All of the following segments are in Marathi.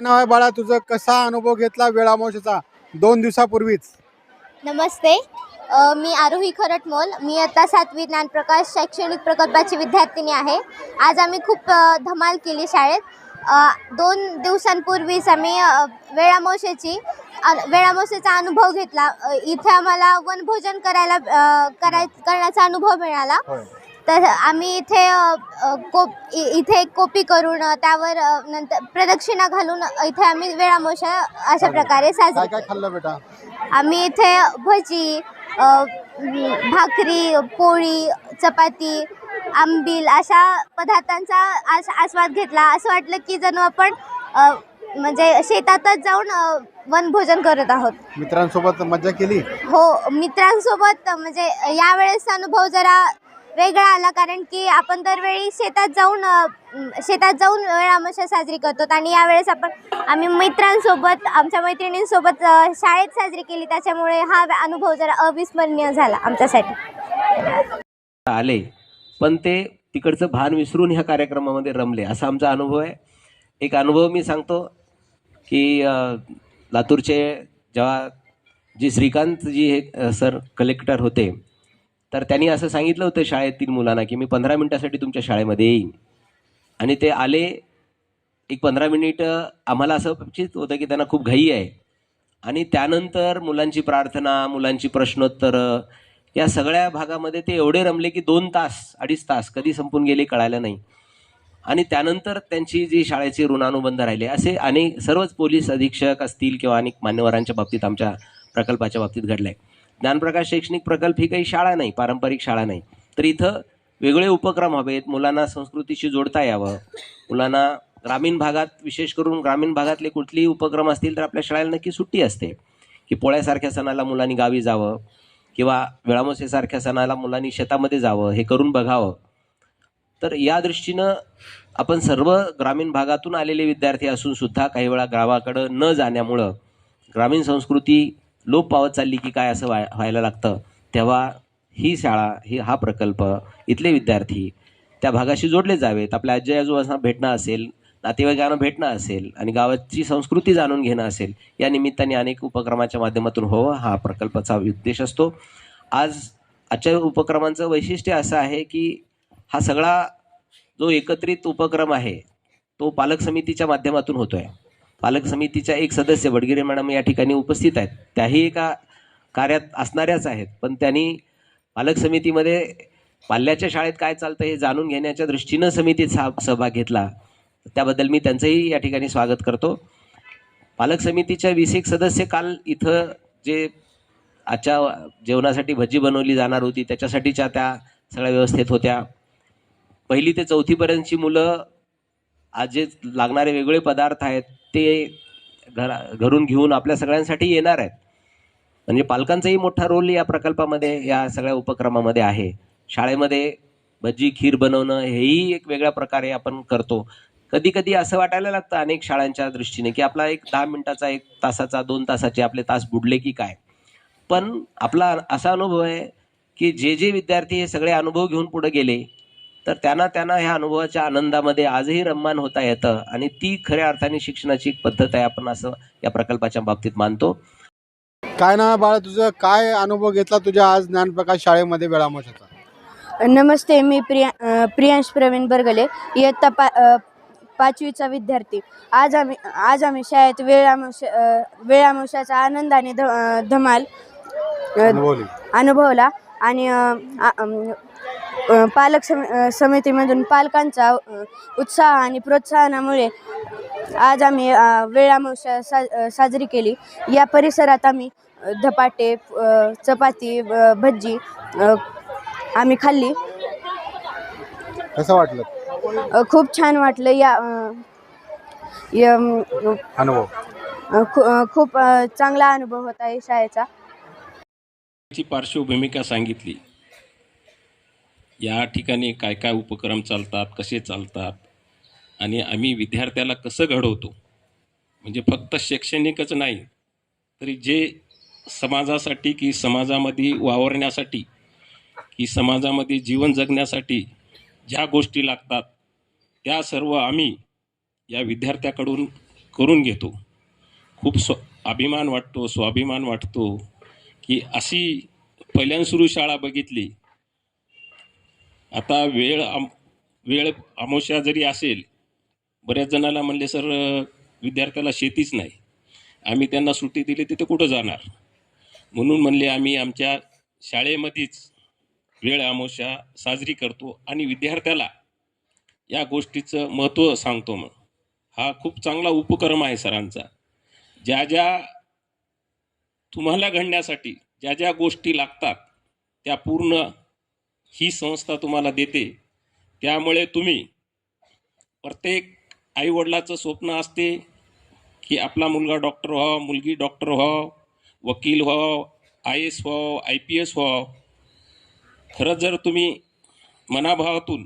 नाव आहे बाळा तुझं? कसा अनुभव घेतला वेळामोशीचा 2 दिवसापूर्वीच? नमस्ते. मी आरोही खरटमोल. मी आता 7वी ज्ञानप्रकाश शैक्षणिक प्रकल्पाची विद्यार्थिनी आहे. आज आम्ही खूप धमाल केली शाळेत. 2 दिवसांपूर्वीच आम्ही वेळामोशीचा अनुभव घेतला. इथे आम्हाला वनभोजन करण्याचा अनुभव मिळाला. तर आम्ही इथे एक कोपी करून त्यावर नंतर प्रदक्षिणा घालून इथे आम्ही वेळामोशा अशा प्रकारे साजरी. काय खाल्लं बेटा? आम्ही इथे भजी, भाकरी, पोळी, चपाती, आंबील अशा पदार्थांचा आस्वाद घेतला. असं वाटलं की जणू आपण म्हणजे शेतातच जाऊन वनभोजन करत आहोत. मित्रांसोबत मजा केली? हो, मित्रांसोबत म्हणजे यावेळेस अनुभव जरा वेगळा आला, कारण की आपण दरवेळी शेतात जाऊन वेळामोशा साजरी करतो आणि यावेळेस आम्ही मित्रांसोबत, आमच्या मैत्रिणींसोबत शाळेत साजरी केली. त्याच्यामुळे हा अनुभव जरा अविस्मरणीय झाला आमच्यासाठी. आले पण ते तिकडचं भान विसरून ह्या कार्यक्रमामध्ये रमले, असा आमचा अनुभव आहे. एक अनुभव मी सांगतो की लातूरचे जेव्हा श्रीकांतजी हे सर कलेक्टर होते, तर त्यांनी असं सांगितलं होतं शाळेतील मुलांना की मी 15 मिनिटासाठी तुमच्या शाळेमध्ये येईन. आणि ते आले. एक 15 मिनिटं आम्हाला असं अपेक्षित होतं की त्यांना खूप घाई आहे. आणि त्यानंतर मुलांची प्रार्थना, मुलांची प्रश्नोत्तरं, या सगळ्या भागामध्ये ते एवढे रमले की 2 तास 2.5 तास कधी संपून गेले कळालं नाही. आणि त्यानंतर त्यांची जी शाळेचे ऋणानुबंध राहिले, असे अनेक सर्वच पोलीस अधीक्षक असतील किंवा अनेक मान्यवरांच्या बाबतीत आमच्या प्रकल्पाच्या बाबतीत घडलं आहे. ज्ञानप्रकाश शैक्षणिक प्रकल्प ही काही शाळा नाही, पारंपरिक शाळा नाही. तर इथं वेगळे उपक्रम हवेत, मुलांना संस्कृतीशी जोडता यावं. मुलांना ग्रामीण भागात, विशेष करून ग्रामीण भागातले कुठलेही उपक्रम असतील तर आपल्या शाळेला नक्की सुट्टी असते. की पोळ्यासारख्या सणाला मुलांनी गावी जावं किंवा वेळामोसेसारख्या सणाला मुलांनी शेतामध्ये जावं, हे करून बघावं. तर या दृष्टीनं आपण सर्व ग्रामीण भागातून आलेले विद्यार्थी असून सुद्धा काही वेळा गावाकडं न जाण्यामुळं ग्रामीण संस्कृती लोप पावत चालली की काय असं व्हायला लागतं. तेव्हा ही शाळा, हा प्रकल्प, इथले विद्यार्थी त्या भागाशी जोडले जावेत. आपल्या आजी आजोबांना भेटणं असेल, नातेवाईकांना भेटणं असेल आणि गावाची संस्कृती जाणून घेणं असेल, या निमित्ताने अनेक उपक्रमाच्या माध्यमातून व्हावं, हा प्रकल्पाचा उद्देश असतो. आजच्या उपक्रमांचं वैशिष्ट्य असं आहे की हा सगळा जो एकत्रित उपक्रम आहे तो पालक समितीच्या माध्यमातून होतो आहे. पालक समितीच्या एक सदस्य वडगिरे मॅडम या ठिकाणी उपस्थित आहेत. त्याही एका कार्यात असणाऱ्याच आहेत, पण त्यांनी पालक समितीमध्ये पाल्याच्या शाळेत काय चालतं हे जाणून घेण्याच्या दृष्टीनं समितीत सहभाग घेतला. त्याबद्दल मी त्यांचंही या ठिकाणी स्वागत करतो. पालक समितीच्या 20 सदस्य काल इथं जे आजच्या जेवणासाठी भजी बनवली जाणार होती त्याच्यासाठीच्या त्या सगळ्या व्यवस्थेत होत्या. 1ली ते 4थीपर्यंतची मुलं आज जे लागणारे वेगळे पदार्थ आहेत ते घरून घेऊन आपल्या सगळ्यांसाठी येणार आहेत. म्हणजे पालकांचाही मोठा रोल या प्रकल्पामध्ये, या सगळ्या उपक्रमामध्ये आहे. शाळेमध्ये भजी, खीर बनवणं हेही एक वेगळ्या प्रकारे आपण करतो. कधी कधी असं वाटायला लागतं अनेक शाळांच्या दृष्टीने की आपला एक 10 मिनिटाचा, 1 तासाचा, 2 तासाचे आपले तास बुडले की काय. पण आपला असा अनुभव आहे की जे विद्यार्थी हे सगळे अनुभव घेऊन पुढे गेले तर त्यांना ह्या अनुभवाच्या आनंदामध्ये आजही रममान होता येतं. आणि ती खऱ्या अर्थाने शिक्षणाची एक पद्धत आहे, आपण असं या प्रकल्पाच्या बाबतीत मानतो. काय नाव आहे बाळा तुझं? काय अनुभव घेतला तुझ्या आज ज्ञानप्रकाश शाळेमध्ये वेळामोशाचा? नमस्ते. मी प्रियांश प्रवीण बरगले, इयत्ता 5वीचा विद्यार्थी. आज आम्ही शाळेत वेळामोशाचा आनंदाने धमाल अनुभवला. आणि पालक समितीमधून पालकांचा उत्साह आणि प्रोत्साहनामुळे आज आम्ही वेळामोशा साजरी केली. या परिसरात आम्ही धपाटे, चपाती, भजी आम्ही खाल्ली. कसं वाटलं? खूप छान वाटलं. अनुभव खूप चांगला अनुभव होता या शाळेचा. पार्श्वभूमिका सांगितली. या ठिकाणी काय काय उपक्रम चालतात, कसे चालतात आणि आम्ही विद्यार्थ्याला कसं घडवतो. म्हणजे फक्त शैक्षणिकच नाही, तरी जे समाजासाठी की समाजामध्ये वावरण्यासाठी की समाजामध्ये जीवन जगण्यासाठी ज्या गोष्टी लागतात त्या सर्व आम्ही या विद्यार्थ्याकडून करून घेतो. खूप अभिमान वाटतो, स्वाभिमान वाटतो की अशी पहिल्यांदा सुरू शाळा बघितली. आता वेळ अमावस्या जरी असेल, बऱ्याच जणाला म्हणले सर विद्यार्थ्याला शेतीच नाही, आम्ही त्यांना सुट्टी दिली तिथे कुठं जाणार, म्हणून म्हणले आम्ही आमच्या शाळेमध्येच वेळ अमावस्या साजरी करतो आणि विद्यार्थ्याला या गोष्टीचं महत्त्व सांगतो. मग हा खूप चांगला उपक्रम आहे सरांचा. ज्या ज्या तुम्हाला घडण्यासाठी ज्या ज्या गोष्टी लागतात त्या पूर्ण ही संस्था तुम्हाला देते. त्यामुळे तुम्ही प्रत्येक आईवडिलाचं स्वप्न असते की आपला मुलगा डॉक्टर व्हावा, मुलगी डॉक्टर व्हावं, वकील व्हावं, IAS व्हावं, IPS व्हावं. खरंच जर तुम्ही मनाभावातून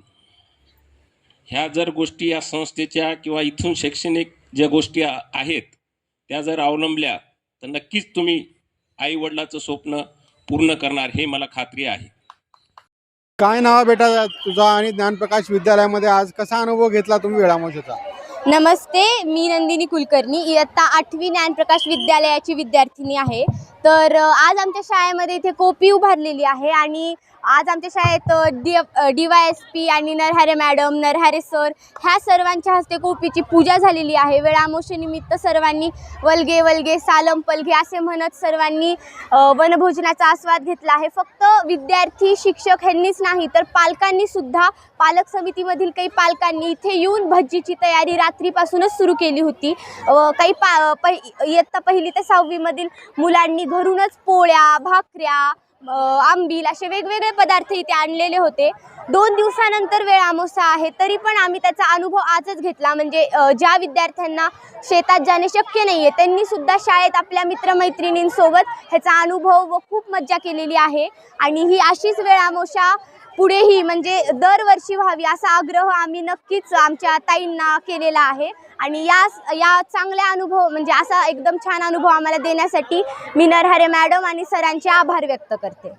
ह्या जर गोष्टी या संस्थेच्या किंवा इथून शैक्षणिक ज्या गोष्टी आहेत त्या जर अवलंबल्या तर नक्कीच तुम्ही आईवडिलाचं स्वप्न पूर्ण करणार, हे मला खात्री आहे. काय नाव आहे बेटा तुझा आणि ज्ञानप्रकाश विद्यालयामध्ये आज कसा अनुभव घेतला तुम्ही वेळामोशाचा? नमस्ते, मी नंदिनी कुलकर्णी, इयत्ता 8वी ज्ञानप्रकाश विद्यालयाची विद्यार्थिनी आहे. तर आज आमच्या शाळेमध्ये इथे कोपी उभारलेली आहे आणि आज आमच्या शाळेत DYSP आणि नरहरे मॅडम, नरहरे सर ह्या सर्वांच्या हस्ते कोपीची पूजा झालेली आहे. वेळामोशेनिमित्त सर्वांनी वल्गे वल्गे सालम पलगे असे म्हणत सर्वांनी वनभोजनाचा आस्वाद घेतला आहे. फक्त विद्यार्थी शिक्षक ह्यांनीच नाही तर पालकांनी सुद्धा, पालक समितीमधील काही पालकांनी इथे येऊन भज्जीची तयारी रात्रीपासूनच सुरू केली होती. काही इयत्ता 1ली ते 6वी मधील मुलांनी घरूनच पोळ्या, भाकऱ्या, आंबील असे वेगवेगळे पदार्थ इथे आणलेले होते. 2 दिवसानंतर वेळ अमावस्या आहे तरी पण आम्ही त्याचा अनुभव आजच घेतला. म्हणजे ज्या विद्यार्थ्यांना शेतात जाणे शक्य नाही आहे त्यांनी सुद्धा शाळेत आपल्या मित्रमैत्रिणींसोबत ह्याचा अनुभव व खूप मज्जा केलेली आहे. आणि ही अशीच वेळ अमावस्या पुढेही म्हणजे दरवर्षी व्हावी असा आग्रह आम्ही नक्कीच आमच्या ताईंना केलेला आहे. आणि या चांगल्या अनुभव म्हणजे असा एकदम छान अनुभव आम्हाला देण्यासाठी मी नरहरे मॅडम आणि सरांचे आभार व्यक्त करते.